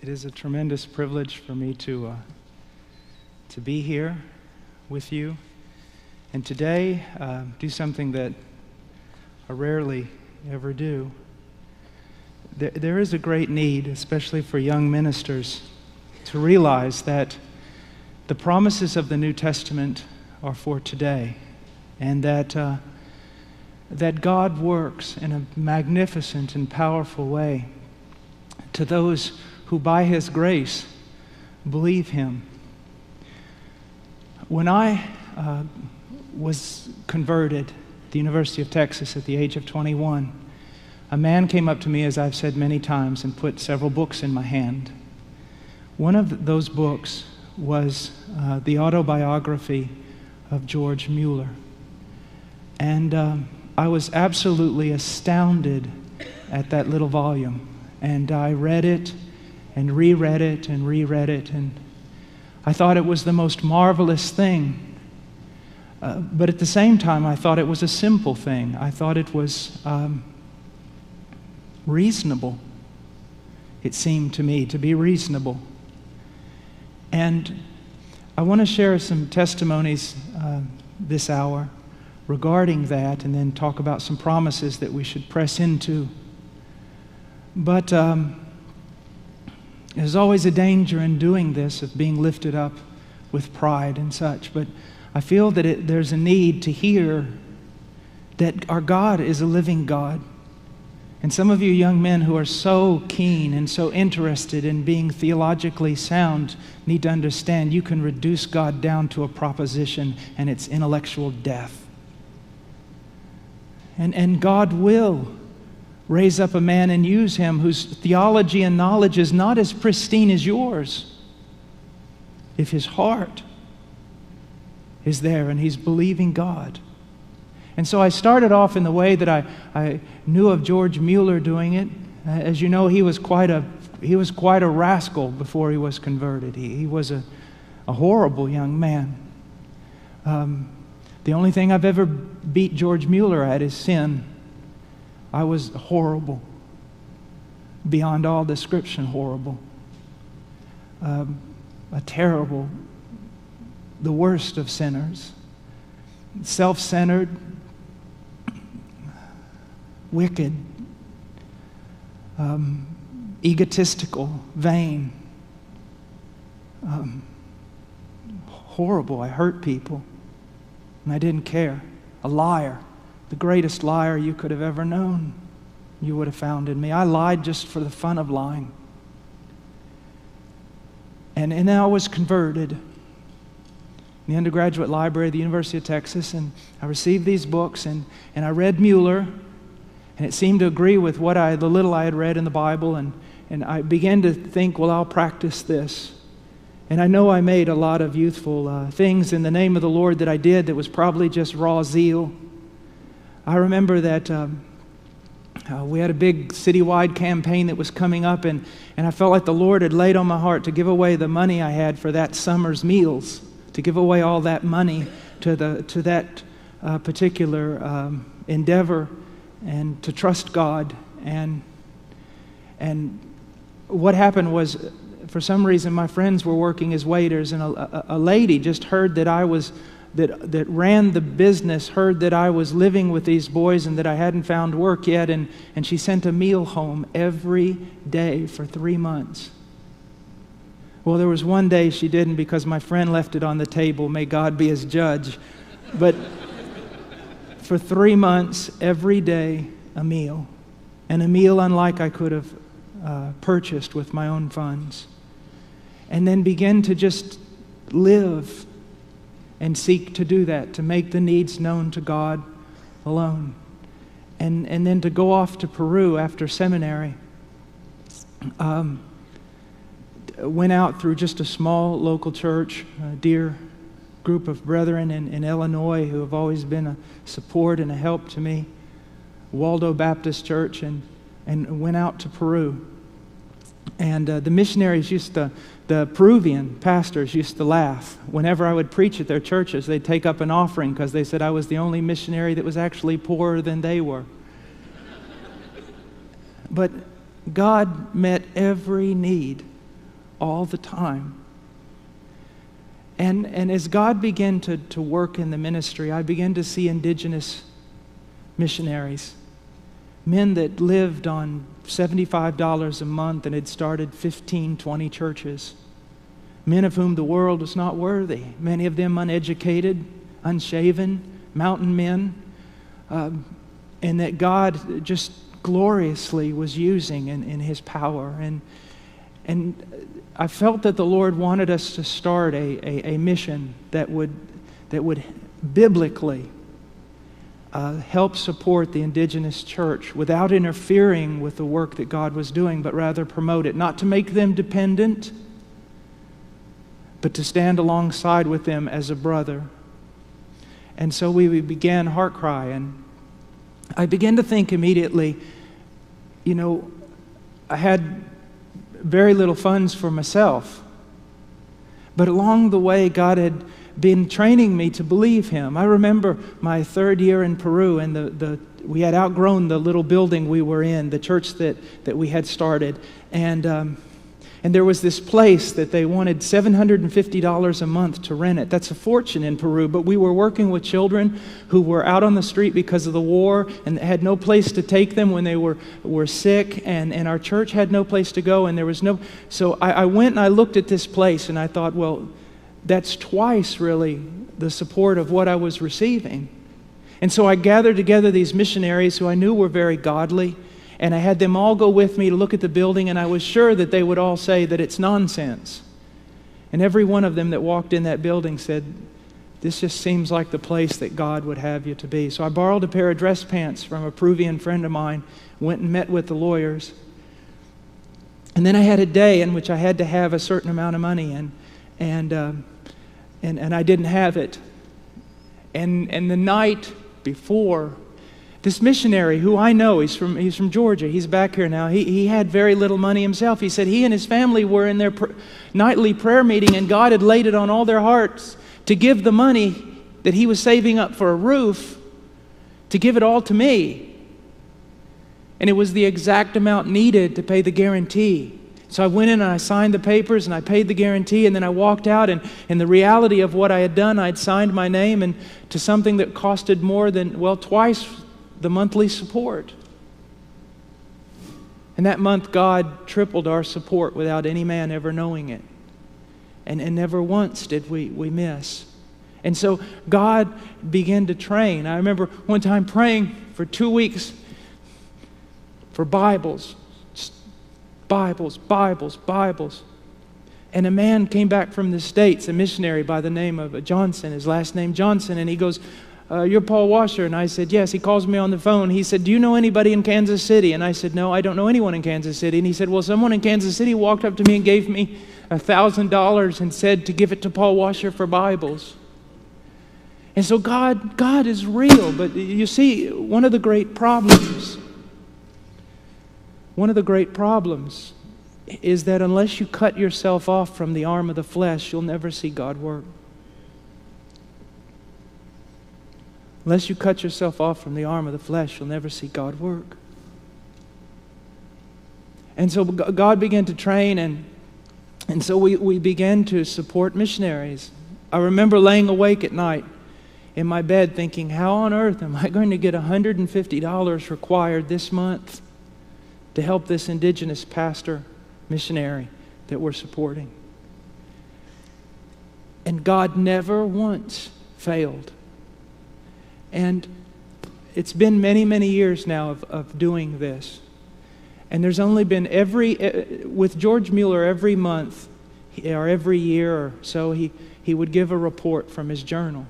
It is a tremendous privilege for me to be here with you, and today do something that I rarely ever do. There is a great need, especially for young ministers, to realize that the promises of the New Testament are for today, and that God works in a magnificent and powerful way to those who by His grace believe Him. When I was converted at the University of Texas at the age of 21, a man came up to me, as I've said many times, and put several books in my hand. One of those books was the autobiography of George Mueller. And I was absolutely astounded at that little volume. And I read it and reread it and reread it. And I thought it was the most marvelous thing. But at the same time, I thought it was a simple thing. I thought it was reasonable. It seemed to me to be reasonable. And I want to share some testimonies this hour regarding that, and then talk about some promises that we should press into. But there's always a danger in doing this, of being lifted up with pride and such. But I feel that there's a need to hear that our God is a living God. And some of you young men who are so keen and so interested in being theologically sound need to understand you can reduce God down to a proposition, and it's intellectual death. And God will raise up a man and use him whose theology and knowledge is not as pristine as yours, if his heart is there and he's believing God. And so I started off in the way that I knew of George Mueller doing it. As you know, he was quite a rascal before he was converted. He was a horrible young man. The only thing I've ever beat George Mueller at is sin. I was horrible, beyond all description horrible. A terrible, the worst of sinners. Self-centered, wicked, egotistical, vain, horrible. I hurt people, and I didn't care. A liar, the greatest liar you could have ever known, you would have found in me. I lied just for the fun of lying. And then I was converted in the undergraduate library of the University of Texas, and I received these books, and I read Mueller, and it seemed to agree with the little I had read in the Bible, and I began to think, well, I'll practice this. And I know I made a lot of youthful things in the name of the Lord that I did that was probably just raw zeal. I remember that we had a big citywide campaign that was coming up, and I felt like the Lord had laid on my heart to give away the money I had for that summer's meals, to give away all that money to that particular endeavor, and to trust God. And what happened was, for some reason, my friends were working as waiters, and a lady just heard that I was that ran the business, heard that I was living with these boys and that I hadn't found work yet, and she sent a meal home every day for 3 months. Well, there was one day she didn't, because my friend left it on the table. May God be his judge. But for 3 months, every day, a meal. And a meal unlike I could have purchased with my own funds. And then begin to just live and seek to do that, to make the needs known to God alone. And then to go off to Peru after seminary. Went out through just a small local church, a dear group of brethren in Illinois who have always been a support and a help to me, Waldo Baptist Church, and went out to Peru. And the missionaries the Peruvian pastors used to laugh. Whenever I would preach at their churches, they'd take up an offering because they said I was the only missionary that was actually poorer than they were. But God met every need all the time. And as God began to work in the ministry, I began to see indigenous missionaries, men that lived on $75 a month and had started 15, 20 churches, men of whom the world was not worthy, many of them uneducated, unshaven, mountain men, and that God just gloriously was using in His power. And I felt that the Lord wanted us to start a mission that would biblically help support the indigenous church without interfering with the work that God was doing, but rather promote it, not to make them dependent, but to stand alongside with them as a brother. And so we began Heart Cry, and I began to think immediately, I had very little funds for myself. But along the way, God had been training me to believe Him. I remember my third year in Peru, and we had outgrown the little building we were in, the church that we had started. And there was this place that they wanted $750 a month to rent it. That's a fortune in Peru, but we were working with children who were out on the street because of the war and had no place to take them when they were sick, and our church had no place to go, and there was no... So I went and I looked at this place, and I thought, well, that's twice really the support of what I was receiving. And so I gathered together these missionaries who I knew were very godly, and I had them all go with me to look at the building, and I was sure that they would all say that it's nonsense. And every one of them that walked in that building said, this just seems like the place that God would have you to be. So I borrowed a pair of dress pants from a Peruvian friend of mine, went and met with the lawyers. And then I had a day in which I had to have a certain amount of money, and I didn't have it. And the night before, this missionary, who I know, he's from Georgia. He's back here now. He had very little money himself. He said he and his family were in their nightly prayer meeting, and God had laid it on all their hearts to give the money that he was saving up for a roof, to give it all to me. And it was the exact amount needed to pay the guarantee. So I went in and I signed the papers and I paid the guarantee, and then I walked out, and the reality of what I had done, I'd signed my name and to something that costed more than, twice the monthly support. And that month, God tripled our support without any man ever knowing it. And never once did we miss. And so God began to train. I remember one time praying for 2 weeks for Bibles. Just Bibles. And a man came back from the States, a missionary by the name of Johnson, his last name Johnson, and he goes, you're Paul Washer? And I said, yes. He calls me on the phone. He said, do you know anybody in Kansas City? And I said, no, I don't know anyone in Kansas City. And he said, well, someone in Kansas City walked up to me and gave me $1,000 and said to give it to Paul Washer for Bibles. And so God is real. But you see, one of the great problems is that unless you cut yourself off from the arm of the flesh, you'll never see God work. Unless you cut yourself off from the arm of the flesh, you'll never see God work. And so God began to train, and so we began to support missionaries. I remember laying awake at night in my bed thinking, how on earth am I going to get $150 required this month to help this indigenous pastor missionary that we're supporting? And God never once failed. And it's been many, many years now of doing this. And there's only been with George Mueller, every month or every year or so, he would give a report from his journal.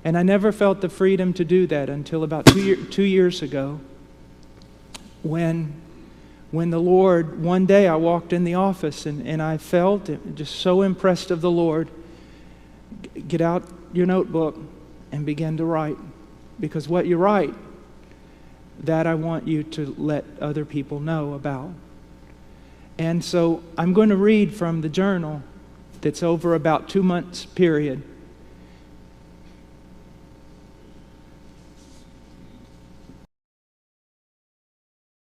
And I never felt the freedom to do that until about 2 years ago, when the Lord, one day I walked in the office and I felt just so impressed of the Lord, get out your notebook and begin to write. Because what you write, that I want you to let other people know about. And so I'm going to read from the journal that's over about 2 months period.